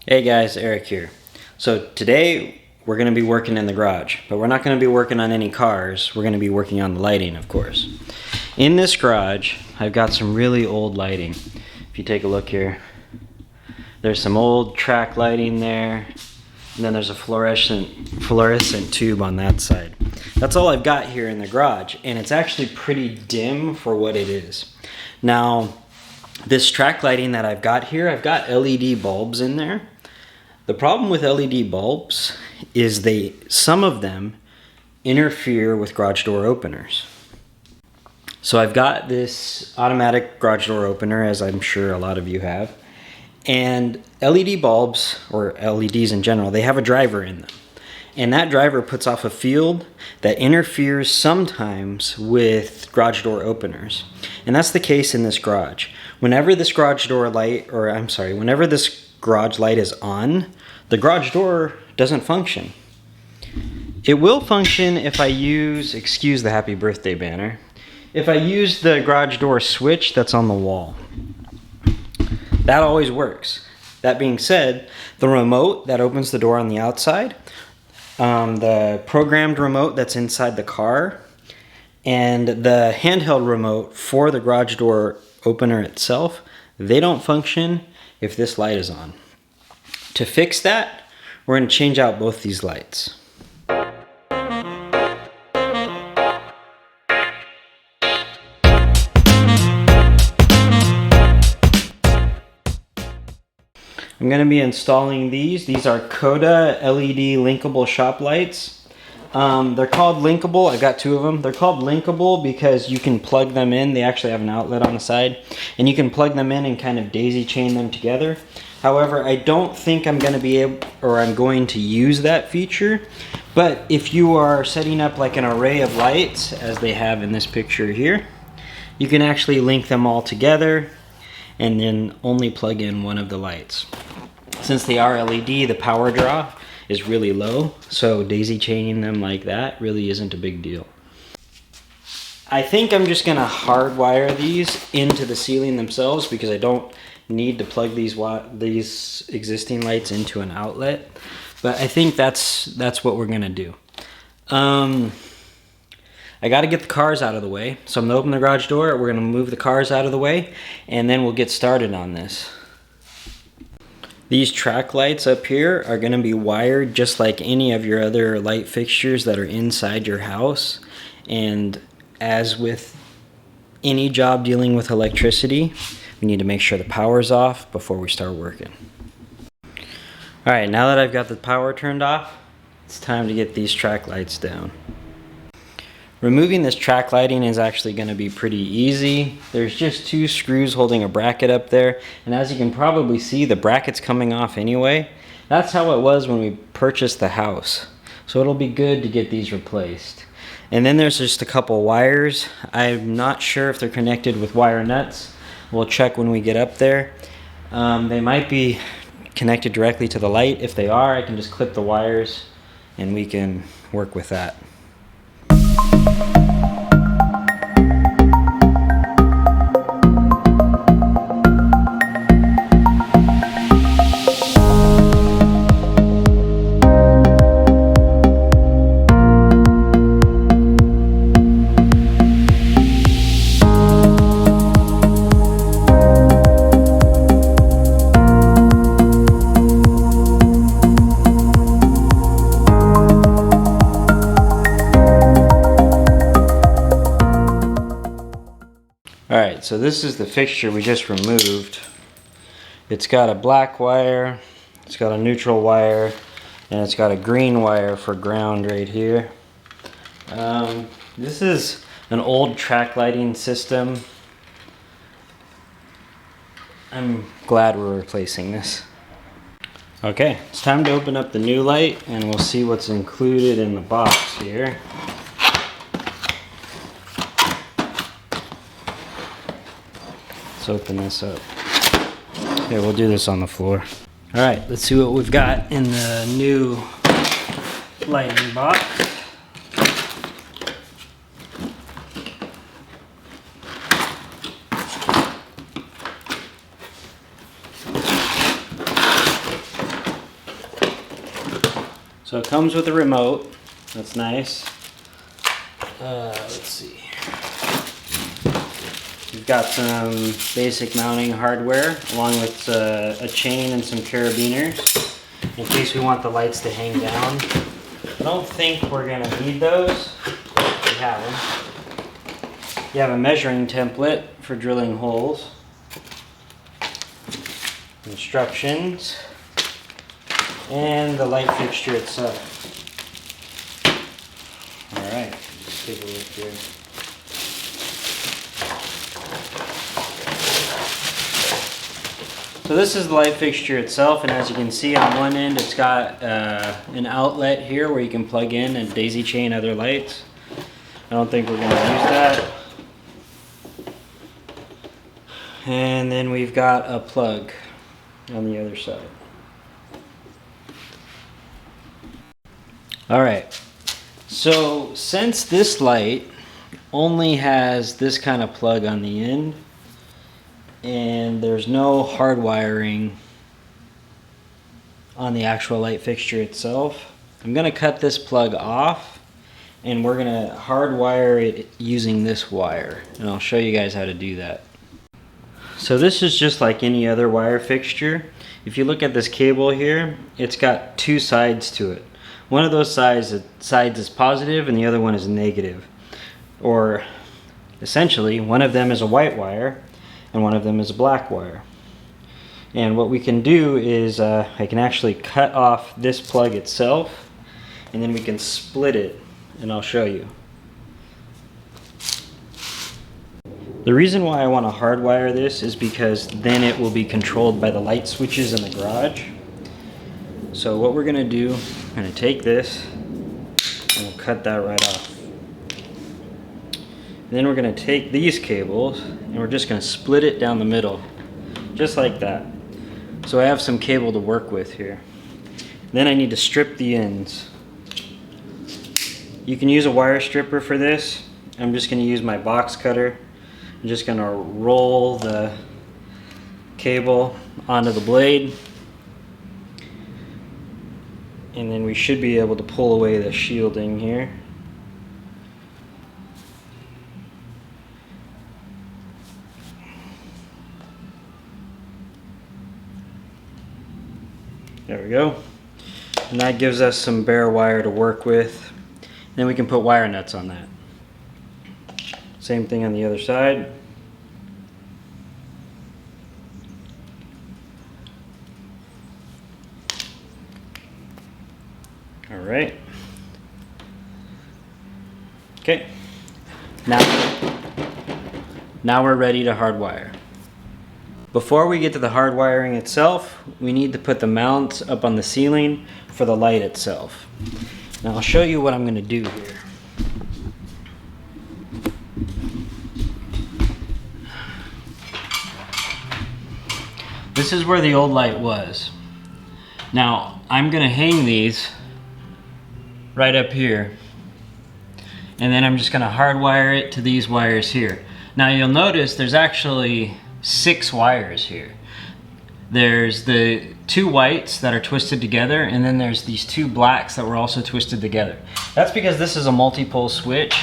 Hey guys, Eric here. So today we're going to be working in the garage, but we're not going to be working on any cars. We're going to be working on the lighting, of course. In this garage, I've got some really old lighting. If you take a look here, there's some old track lighting there, and then there's a fluorescent tube on that side. That's all I've got here in the garage, and it's actually pretty dim for what it is. Now, this track lighting that I've got here, I've got LED bulbs in there. The problem with LED bulbs is some of them interfere with garage door openers. So I've got this automatic garage door opener, as I'm sure a lot of you have. And LED bulbs, or LEDs in general, they have a driver in them. And that driver puts off a field that interferes sometimes with garage door openers. And that's the case in this garage. Whenever this garage light is on, the garage door doesn't function. It will function if I use, excuse the happy birthday banner, if I use the garage door switch that's on the wall. That always works. That being said, the remote that opens the door on the outside, the programmed remote that's inside the car, and the handheld remote for the garage door opener itself, they don't function if this light is on. To fix that, we're going to change out both these lights. I'm going to be installing these. These are Koda LED linkable shop lights. They're called linkable. I've got two of them. They're called linkable because you can plug them in. They actually have an outlet on the side, and you can plug them in and kind of daisy chain them together. However, I don't think I'm going to use that feature. But if you are setting up like an array of lights, as they have in this picture here, you can actually link them all together and then only plug in one of the lights. Since they are LED, the power draw is really low, so daisy chaining them like that really isn't a big deal. I think I'm just gonna hardwire these into the ceiling themselves because I don't need to plug these existing lights into an outlet. But I think that's what we're gonna do. I gotta get the cars out of the way. So I'm gonna open the garage door, we're gonna move the cars out of the way, and then we'll get started on this. These track lights up here are gonna be wired just like any of your other light fixtures that are inside your house. And as with any job dealing with electricity, we need to make sure the power's off before we start working. Alright, now that I've got the power turned off, it's time to get these track lights down. Removing this track lighting is actually going to be pretty easy. There's just two screws holding a bracket up there, and as you can probably see, the bracket's coming off anyway. That's how it was when we purchased the house. So it'll be good to get these replaced. And then there's just a couple wires. I'm not sure if they're connected with wire nuts. We'll check when we get up there. They might be connected directly to the light. If they are, I can just clip the wires and we can work with that. Alright, so this is the fixture we just removed. It's got a black wire, it's got a neutral wire, and it's got a green wire for ground right here. This is an old track lighting system. I'm glad we're replacing this. Okay, it's time to open up the new light and we'll see what's included in the box here. Let's open this up. Okay, we'll do this on the floor. Alright, let's see what we've got in the new lighting box. So it comes with a remote. That's nice. Let's see. We've got some basic mounting hardware along with a chain and some carabiners in case we want the lights to hang down. I don't think we're going to need those. We have them. You have a measuring template for drilling holes. Instructions. And the light fixture itself. Alright, let's take a look here. So this is the light fixture itself, and as you can see on one end it's got an outlet here where you can plug in and daisy chain other lights. I don't think we're going to use that. And then we've got a plug on the other side. Alright, so since this light only has this kind of plug on the end and there's no hard wiring on the actual light fixture itself, I'm going to cut this plug off and we're going to hardwire it using this wire, and I'll show you guys how to do that. So this is just like any other wire fixture. If you look at this cable here, it's got two sides to it. One of those sides is positive and the other one is negative. Or essentially, one of them is a white wire and one of them is a black wire. And what we can do is I can actually cut off this plug itself and then we can split it, and I'll show you. The reason why I want to hardwire this is because then it will be controlled by the light switches in the garage. So what we're going to do, I'm going to take this and we'll cut that right off. And then we're going to take these cables and we're just going to split it down the middle, just like that. So I have some cable to work with here. Then I need to strip the ends. You can use a wire stripper for this. I'm just going to use my box cutter. I'm just going to roll the cable onto the blade. And then we should be able to pull away the shielding here. There we go. And that gives us some bare wire to work with. Then we can put wire nuts on that. Same thing on the other side. All right. Okay. Now we're ready to hardwire. Before we get to the hardwiring itself, we need to put the mounts up on the ceiling for the light itself. Now I'll show you what I'm going to do here. This is where the old light was. Now I'm going to hang these right up here, and then I'm just going to hardwire it to these wires here. Now you'll notice there's actually 6 wires here. There's the 2 whites that are twisted together, and then there's these 2 blacks that were also twisted together. That's because this is a multi-pole switch.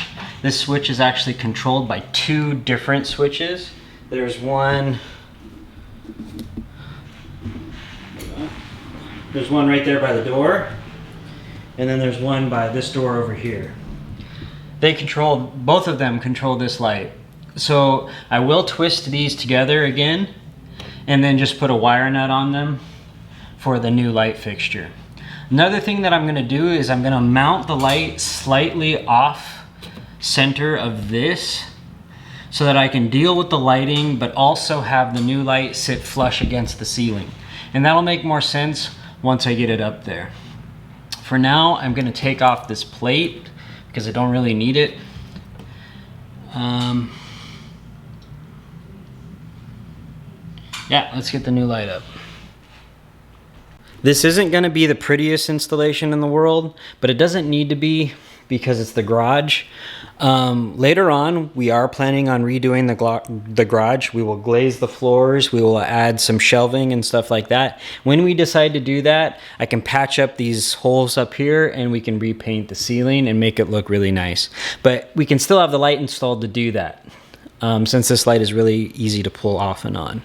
This switch is actually controlled by 2 different switches. There's one right there by the door, and then there's one by this door over here. Both of them control this light. So I will twist these together again and then just put a wire nut on them for the new light fixture. Another thing that I'm going to do is I'm going to mount the light slightly off center of this so that I can deal with the lighting but also have the new light sit flush against the ceiling. And that'll make more sense once I get it up there. For now, I'm going to take off this plate because I don't really need it. Yeah, let's get the new light up. This isn't going to be the prettiest installation in the world, but it doesn't need to be because it's the garage. Later on, we are planning on redoing the garage. We will glaze the floors. We will add some shelving and stuff like that. When we decide to do that, I can patch up these holes up here and we can repaint the ceiling and make it look really nice. But we can still have the light installed to do that, since this light is really easy to pull off and on.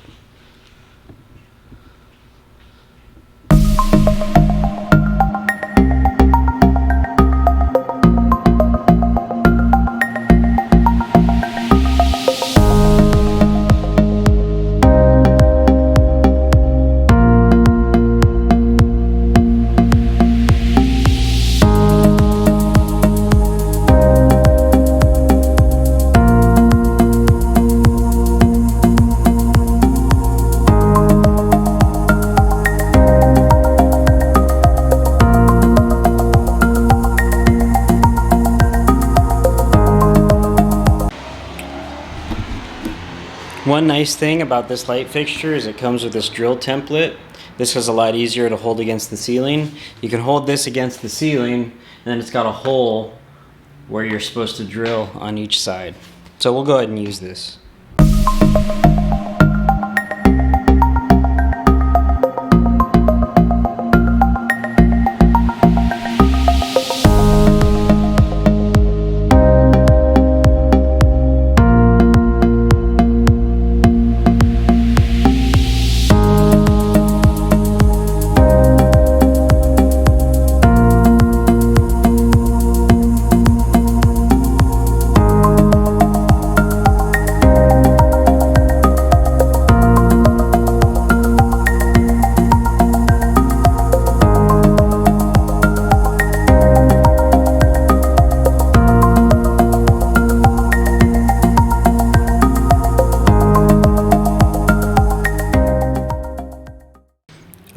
One nice thing about this light fixture is it comes with this drill template. This is a lot easier to hold against the ceiling. You can hold this against the ceiling, and then it's got a hole where you're supposed to drill on each side. So we'll go ahead and use this.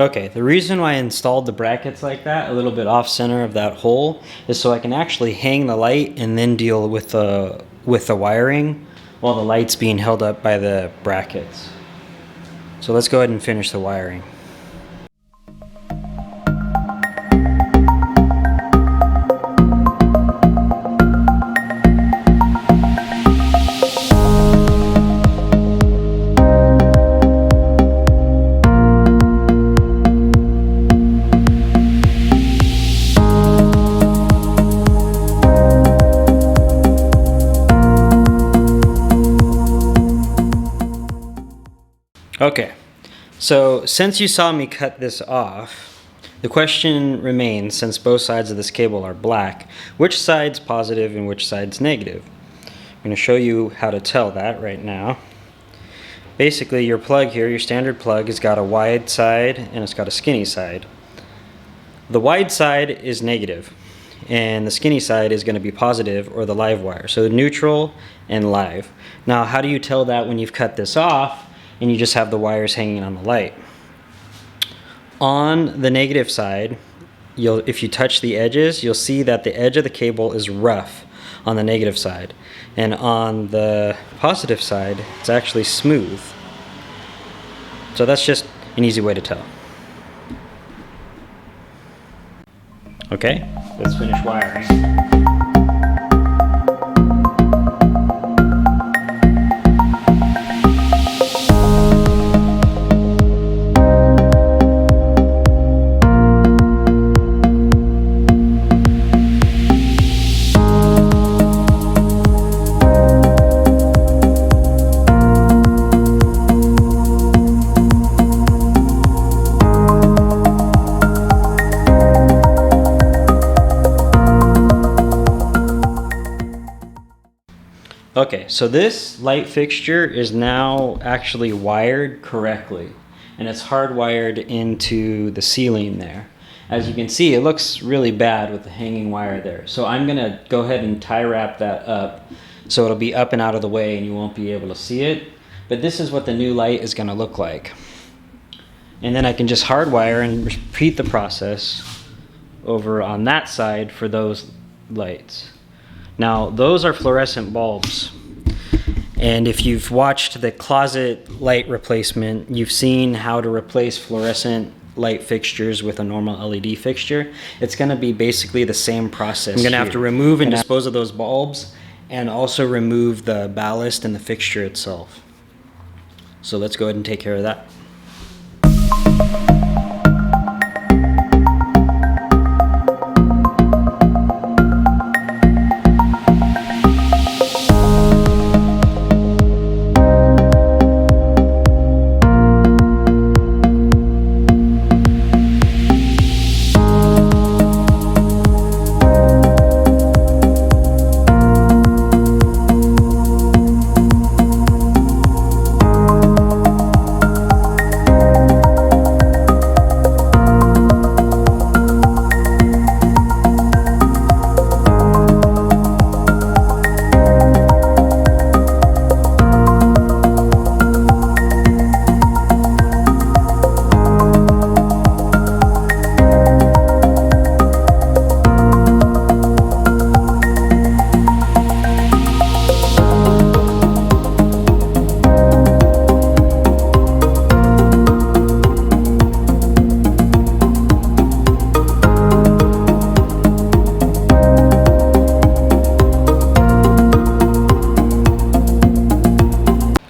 Okay, the reason why I installed the brackets like that, a little bit off center of that hole, is so I can actually hang the light and then deal with the wiring while the light's being held up by the brackets. So let's go ahead and finish the wiring. Okay, so since you saw me cut this off, the question remains, since both sides of this cable are black, which side's positive and which side's negative? I'm going to show you how to tell that right now. Basically, your plug here, your standard plug, has got a wide side and it's got a skinny side. The wide side is negative, and the skinny side is going to be positive, or the live wire. So neutral and live. Now, how do you tell that when you've cut this off and you just have the wires hanging on the light? On the negative side, if you touch the edges, you'll see that the edge of the cable is rough on the negative side. And on the positive side, it's actually smooth. So that's just an easy way to tell. Okay, let's finish wiring. Okay, so this light fixture is now actually wired correctly, and it's hardwired into the ceiling there. As you can see, it looks really bad with the hanging wire there. So I'm gonna go ahead and tie wrap that up so it'll be up and out of the way and you won't be able to see it. But this is what the new light is gonna look like. And then I can just hardwire and repeat the process over on that side for those lights. Now, those are fluorescent bulbs. And if you've watched the closet light replacement, you've seen how to replace fluorescent light fixtures with a normal LED fixture. It's going to be basically the same process. I'm going to have to remove and dispose of those bulbs and also remove the ballast and the fixture itself. So let's go ahead and take care of that.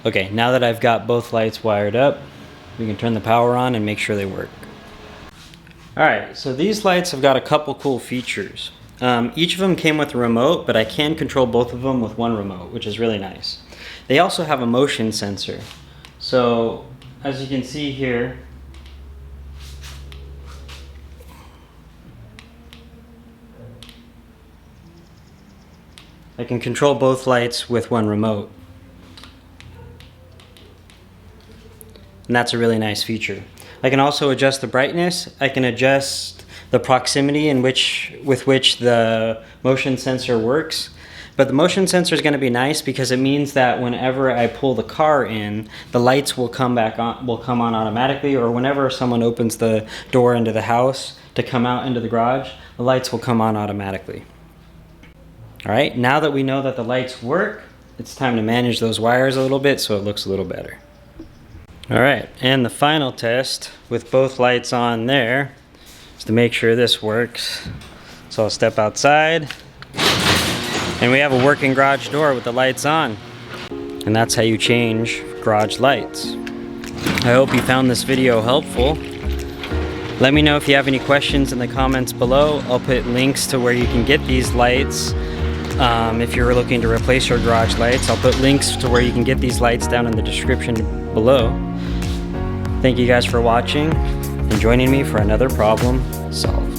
Okay, now that I've got both lights wired up, we can turn the power on and make sure they work. Alright, so these lights have got a couple cool features. Each of them came with a remote, but I can control both of them with one remote, which is really nice. They also have a motion sensor. So, as you can see here, I can control both lights with one remote. And that's a really nice feature. I can also adjust the brightness. I can adjust the proximity with which the motion sensor works. But the motion sensor is going to be nice because it means that whenever I pull the car in, the lights will come on automatically, or whenever someone opens the door into the house to come out into the garage, the lights will come on automatically. All right, now that we know that the lights work, it's time to manage those wires a little bit so it looks a little better. All right, and the final test with both lights on there is to make sure this works. So I'll step outside, and we have a working garage door with the lights on. And that's how you change garage lights. I hope you found this video helpful. Let me know if you have any questions in the comments below. I'll put links to where you can get these lights. If you're looking to replace your garage lights, I'll put links to where you can get these lights down in the description below. Thank you guys for watching and joining me for another problem solved.